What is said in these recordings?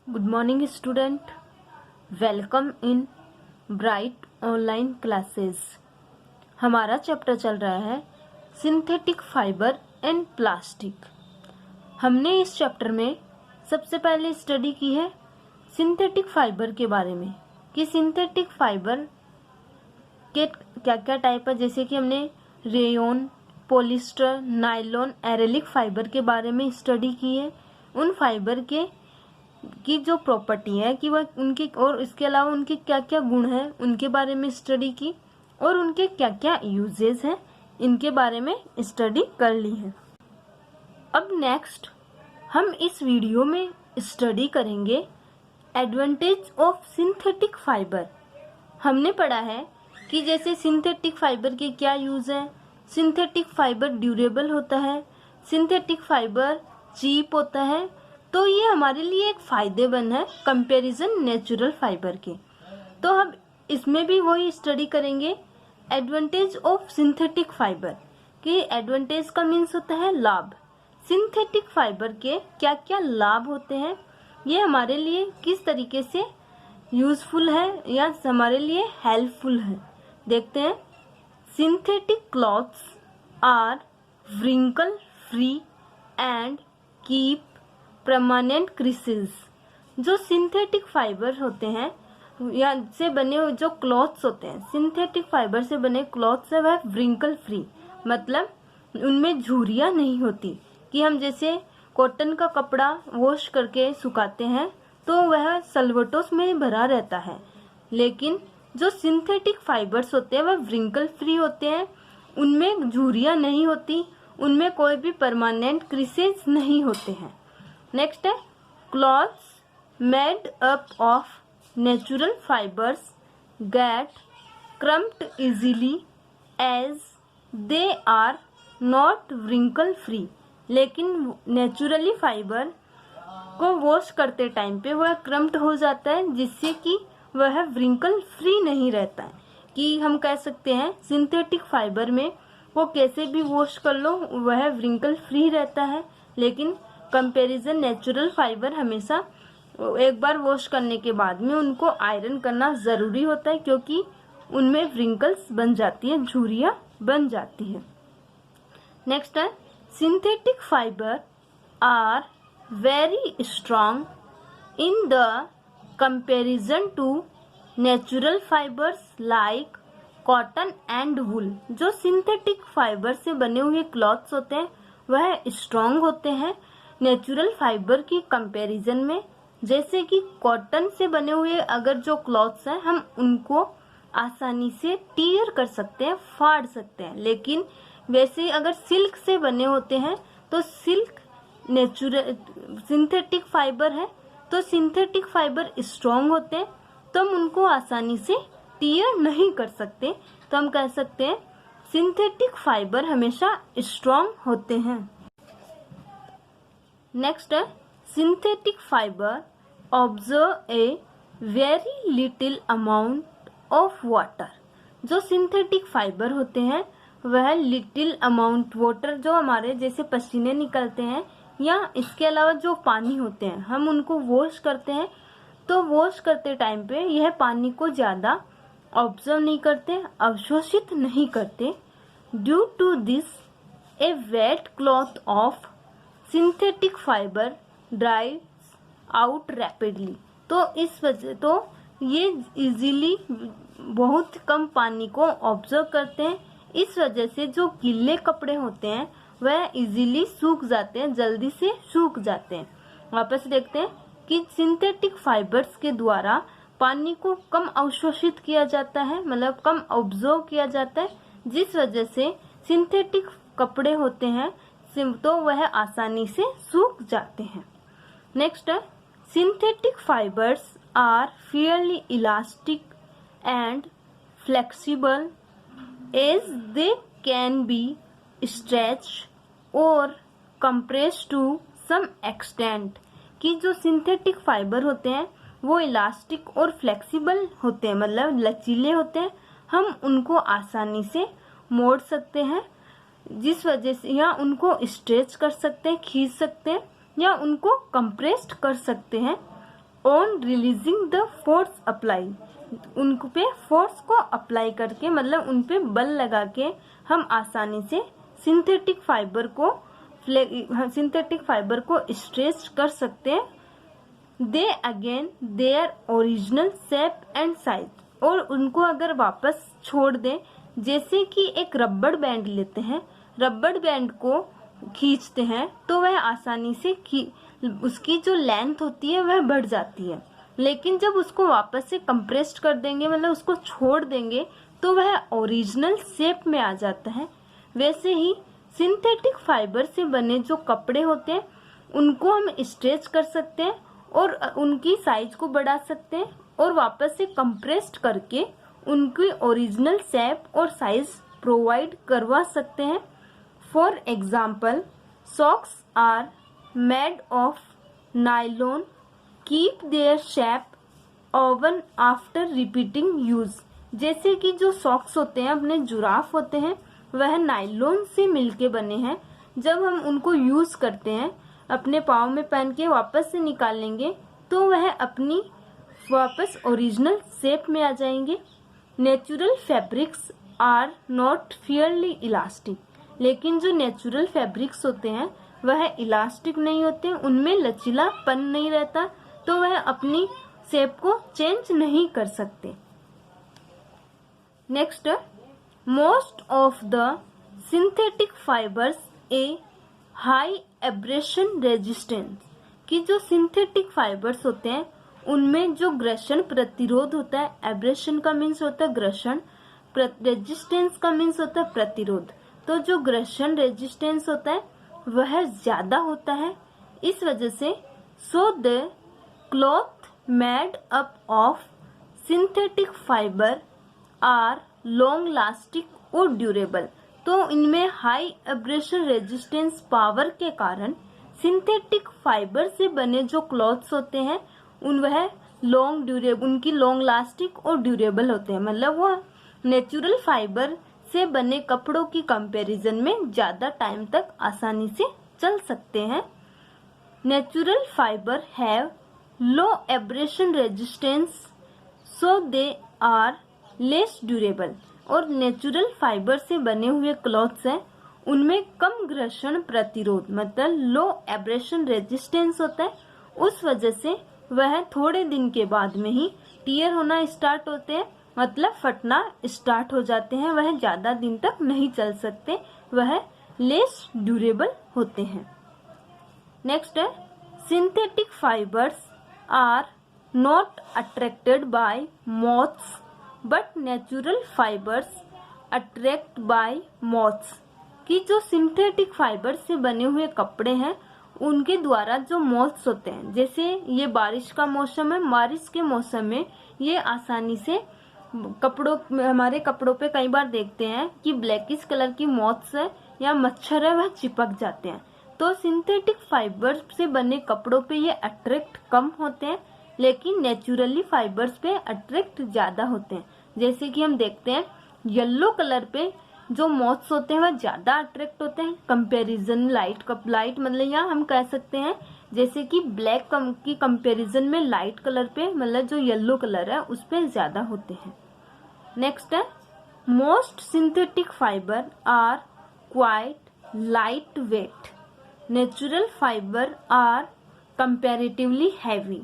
Good morning student, welcome in bright online classes. हमारा chapter चल रहा है सिंथेटिक फाइबर एंड प्लास्टिक। हमने इस चैप्टर में सबसे पहले स्टडी की है सिंथेटिक फाइबर के बारे में कि सिंथेटिक फाइबर के क्या क्या टाइप है, जैसे कि हमने रेयन, पॉलिस्टर, नायलॉन, एरेलिक फाइबर के बारे में स्टडी की है। उन फाइबर की जो प्रॉपर्टी है कि वह उनके और इसके अलावा उनके क्या क्या गुण हैं उनके बारे में स्टडी की और उनके क्या क्या यूजेस हैं इनके बारे में स्टडी कर ली है। अब नेक्स्ट हम इस वीडियो में स्टडी करेंगे एडवांटेज ऑफ सिंथेटिक फाइबर। हमने पढ़ा है कि जैसे सिंथेटिक फाइबर के क्या यूज हैं। सिंथेटिक फाइबर ड्यूरेबल होता है, सिंथेटिक फाइबर चीप होता है, तो ये हमारे लिए एक फायदेमंद है कंपैरिजन नेचुरल फाइबर के। तो हम इसमें भी वही स्टडी करेंगे एडवांटेज ऑफ सिंथेटिक फाइबर कि एडवांटेज का मीन्स होता है लाभ। सिंथेटिक फाइबर के क्या क्या लाभ होते हैं, ये हमारे लिए किस तरीके से यूजफुल है या हमारे लिए हेल्पफुल है, देखते हैं। Synthetic clothes are wrinkle free and keep permanent creases. जो सिंथेटिक फाइबर होते हैं या से बने हुए जो क्लॉथ्स होते हैं, सिंथेटिक फाइबर से बने क्लॉथ्स है वह व्रिंकल फ्री, मतलब उनमें झुर्रियां नहीं होती। कि हम जैसे कॉटन का कपड़ा वॉश करके सुखाते हैं तो वह सलवटों में भरा रहता है, लेकिन जो सिंथेटिक फाइबर्स होते हैं वह व्रिंकल फ्री होते हैं, उनमें झुर्रियां नहीं होती, उनमें कोई भी परमानेंट क्रीसेस नहीं होते हैं। नेक्स्ट है clothes made up of natural fibres get crumpled easily as they are not wrinkle free. लेकिन नेचुरली फाइबर को वॉश करते टाइम पे वह क्रम्प्ड हो जाता है, जिससे कि वह व्रिंकल फ्री नहीं रहता है। कि हम कह सकते हैं सिंथेटिक फाइबर में वो कैसे भी वॉश कर लो वह व्रिंकल फ्री रहता है, लेकिन कंपैरिजन नेचुरल फाइबर हमेशा एक बार वॉश करने के बाद में उनको आयरन करना ज़रूरी होता है, क्योंकि उनमें व्रिंकल्स बन जाती है, झुर्रियां बन जाती है। नेक्स्ट है synthetic fibre are very strong in the comparison to natural fibres like cotton and wool. जो सिंथेटिक फाइबर से बने हुए क्लॉथ्स होते हैं वह स्ट्रॉन्ग होते हैं नेचुरल फाइबर की कंपैरिजन में। जैसे कि कॉटन से बने हुए अगर जो क्लॉथ्स हैं हम उनको आसानी से टीयर कर सकते हैं, फाड़ सकते हैं, लेकिन वैसे अगर सिल्क से बने होते हैं तो सिल्क नेचुरल सिंथेटिक फाइबर है, तो सिंथेटिक फाइबर स्ट्रॉन्ग होते हैं तो हम उनको आसानी से टीयर नहीं कर सकते, तो हम कह सकते हैं सिंथेटिक फाइबर हमेशा स्ट्रॉन्ग होते हैं। नेक्स्ट है synthetic fibre observe a very little amount of water. जो सिंथेटिक फाइबर होते हैं वह लिटिल अमाउंट वाटर, जो हमारे जैसे पसीने निकलते हैं या इसके अलावा जो पानी होते हैं हम उनको वॉश करते हैं, तो वॉश करते टाइम पे यह पानी को ज़्यादा ऑब्जर्व नहीं करते, अवशोषित नहीं करते। Due to this a wet cloth of synthetic fibre dries out rapidly. तो इस वजह तो ये इजीली बहुत कम पानी को ऑब्जर्व करते हैं, इस वजह से जो गीले कपड़े होते हैं वह इजीली सूख जाते हैं, जल्दी से सूख जाते हैं। वापस देखते हैं कि सिंथेटिक फाइबर्स के द्वारा पानी को कम अवशोषित किया जाता है, मतलब कम ऑब्जर्व किया जाता है, जिस वजह से सिंथेटिक कपड़े होते हैं तो वह आसानी से सूख जाते हैं। नेक्स्ट है synthetic fibres are fairly elastic and flexible as they can be stretch और कंप्रेस टू सम एक्सटेंट। कि जो सिंथेटिक फाइबर होते हैं वो इलास्टिक और फ्लेक्सिबल होते हैं, मतलब लचीले होते हैं, हम उनको आसानी से मोड़ सकते हैं, जिस वजह से या उनको स्ट्रेच कर सकते हैं, खींच सकते हैं, या उनको कंप्रेस्ड कर सकते हैं, on releasing the force apply, उन पे फोर्स को अप्लाई करके मतलब उन पे बल लगा के हम आसानी से सिंथेटिक फाइबर को स्ट्रेच कर सकते हैं। They again their original shape and size, और उनको अगर वापस छोड़ दें, जैसे कि एक रबड़ बैंड लेते हैं, रबड़ बैंड को खींचते हैं तो वह आसानी से उसकी जो लेंथ होती है वह बढ़ जाती है, लेकिन जब उसको वापस से कंप्रेस्ड कर देंगे मतलब उसको छोड़ देंगे तो वह ओरिजिनल शेप में आ जाता है। वैसे ही सिंथेटिक फाइबर से बने जो कपड़े होते हैं उनको हम स्ट्रेच कर सकते हैं और उनकी साइज को बढ़ा सकते हैं और वापस से कंप्रेस्ड करके उनकी ओरिजिनल शेप और साइज प्रोवाइड करवा सकते हैं। For example, socks are made of nylon, keep their shape even after repeating use. जैसे कि जो सॉक्स होते हैं अपने जुराफ होते हैं वह नायलॉन से मिलके बने हैं, जब हम उनको यूज करते हैं अपने पाँव में पहन के वापस से निकालेंगे तो वह अपनी वापस ओरिजिनल शेप में आ जाएंगे। Natural fabrics are not fairly elastic, लेकिन जो नेचुरल फैब्रिक्स होते हैं वह इलास्टिक नहीं होते, उनमें लचीलापन नहीं रहता, तो वह अपनी शेप को चेंज नहीं कर सकते। Next, most of the synthetic fibres a high abrasion resistance, कि जो सिंथेटिक फाइबर्स होते हैं उनमें जो घर्षण प्रतिरोध होता है, एब्रेशन का मीन्स होता है घर्षण, रेजिस्टेंस का मीन्स होता है प्रतिरोध, तो जो घर्षण रेजिस्टेंस होता है वह ज्यादा होता है। इस वजह से so the cloth made up of synthetic fibre are long lasting और ड्यूरेबल, तो इनमें हाई एब्रेशन रेजिस्टेंस पावर के कारण सिंथेटिक फाइबर से बने जो क्लॉथ्स होते हैं वह लॉन्ग ड्यूरेबल, उनकी लॉन्ग लास्टिक और ड्यूरेबल होते हैं, मतलब वह नेचुरल फाइबर से बने कपड़ों की कंपैरिजन में ज्यादा टाइम तक आसानी से चल सकते हैं। Natural fibre have low abrasion resistance so they are less durable, और नेचुरल फाइबर से बने हुए क्लॉथ्स हैं उनमें कम घर्षण प्रतिरोध मतलब लो एब्रेशन रेजिस्टेंस होता है, उस वजह से वह थोड़े दिन के बाद में ही टियर होना स्टार्ट होते हैं, मतलब फटना स्टार्ट हो जाते हैं, वह ज्यादा दिन तक नहीं चल सकते, वह लेस ड्यूरेबल होते हैं। नेक्स्ट है, synthetic fibres are not attracted by moths but natural fibres attract by moths, कि जो सिंथेटिक फाइबर से बने हुए कपड़े हैं उनके द्वारा जो मॉथ्स होते हैं, जैसे ये बारिश का मौसम है, बारिश के मौसम में ये आसानी से हमारे कपड़ों पे कई बार देखते हैं कि ब्लैकिश कलर की मॉथ्स है या मच्छर है वह चिपक जाते हैं, तो सिंथेटिक फाइबर से बने कपड़ों पे ये अट्रैक्ट कम होते हैं, लेकिन नेचुरली फाइबर्स पे अट्रैक्ट ज्यादा होते हैं। जैसे कि हम देखते हैं येलो कलर पे जो मॉथ्स होते हैं वह ज्यादा अट्रैक्ट होते हैं कंपैरिजन लाइट मतलब यहाँ हम कह सकते हैं जैसे कि ब्लैक की कंपैरिजन में लाइट कलर पे मतलब जो येलो कलर है उस पे ज्यादा होते हैं। नेक्स्ट है, most synthetic fibre are quite light weight, natural fibre are comparatively heavy.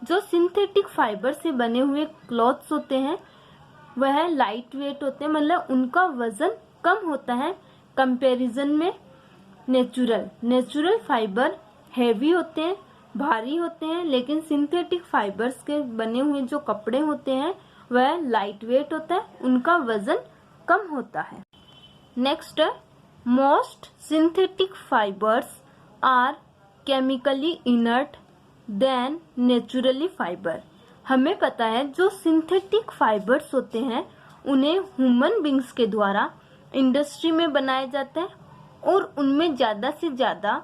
जो सिंथेटिक फाइबर से बने हुए क्लॉथ्स होते हैं वह लाइट वेट होते हैं, मतलब उनका वजन कम होता है कंपैरिजन में नेचुरल फाइबर हैवी होते हैं, भारी होते हैं, लेकिन सिंथेटिक फाइबर्स के बने हुए जो कपड़े होते हैं वह लाइट वेट होता है, उनका वजन कम होता है। Next, most synthetic fibres are chemically inert than naturally fibre. हमें पता है जो सिंथेटिक फाइबर्स होते हैं उन्हें ह्यूमन बींग्स के द्वारा इंडस्ट्री में बनाया जाता है और उनमें ज्यादा से ज्यादा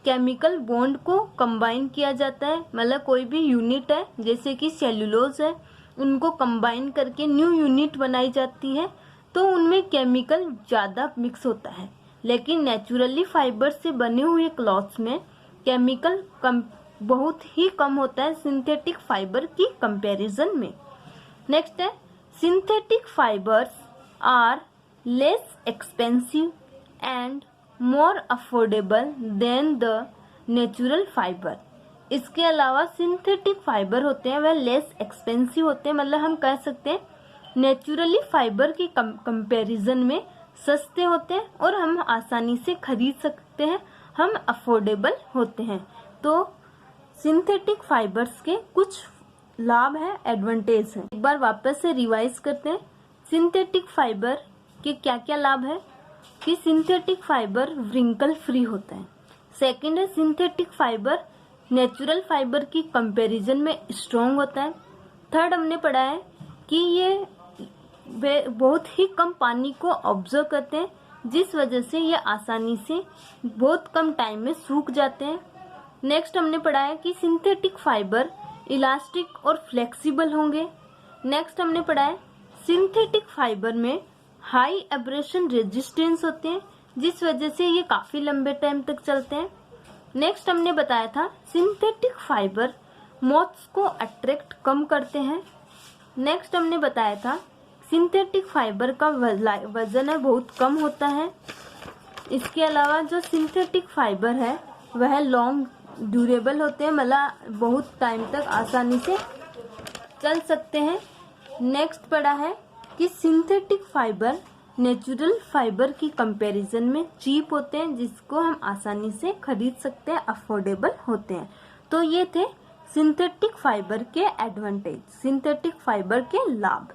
केमिकल बॉन्ड को कंबाइन किया जाता है, मतलब कोई भी यूनिट है जैसे कि सेल्यूलोज है उनको कंबाइन करके न्यू यूनिट बनाई जाती है, तो उनमें केमिकल ज्यादा मिक्स होता है। लेकिन नेचुरली फाइबर से बने हुए क्लॉथ्स में केमिकल बहुत ही कम होता है सिंथेटिक फाइबर की कंपैरिजन में। नेक्स्ट है synthetic fibres are less expensive and more affordable than the natural fibre. इसके अलावा सिंथेटिक फाइबर होते हैं वह लेस एक्सपेंसिव होते हैं, मतलब हम कह सकते हैं नेचुरली फाइबर की कंपैरिजन में सस्ते होते हैं और हम आसानी से खरीद सकते हैं, हम अफोर्डेबल होते हैं। तो सिंथेटिक फाइबर्स के कुछ लाभ है, एडवांटेज है। एक बार वापस से रिवाइज करते हैं। सिंथेटिक फाइबर के क्या क्या लाभ है कि सिंथेटिक फाइबर व्रिंकल फ्री होता है। सेकंड है सिंथेटिक फाइबर नेचुरल फाइबर की कंपैरिजन में स्ट्रॉन्ग होता है। थर्ड हमने पढ़ा है कि ये बहुत ही कम पानी को ऑब्जर्व करते हैं, जिस वजह से ये आसानी से बहुत कम टाइम में सूख जाते हैं। नेक्स्ट हमने पढ़ा है कि सिंथेटिक फाइबर इलास्टिक और फ्लेक्सिबल होंगे। नेक्स्ट हमने पढ़ा है सिंथेटिक फाइबर में हाई एब्रेशन रेजिस्टेंस होते हैं, जिस वजह से ये काफी लंबे टाइम तक चलते हैं। नेक्स्ट हमने बताया था सिंथेटिक फाइबर मॉथ्स को अट्रैक्ट कम करते हैं। नेक्स्ट हमने बताया था सिंथेटिक फाइबर का वजन है बहुत कम होता है। इसके अलावा जो सिंथेटिक फाइबर है वह लॉन्ग ड्यूरेबल होते हैं, मतलब बहुत टाइम तक आसानी से चल सकते हैं। नेक्स्ट पढ़ा है कि सिंथेटिक फाइबर नेचुरल फाइबर की कंपैरिजन में चीप होते हैं, जिसको हम आसानी से खरीद सकते हैं, अफोर्डेबल होते हैं। तो ये थे सिंथेटिक फाइबर के एडवांटेज, सिंथेटिक फाइबर के लाभ।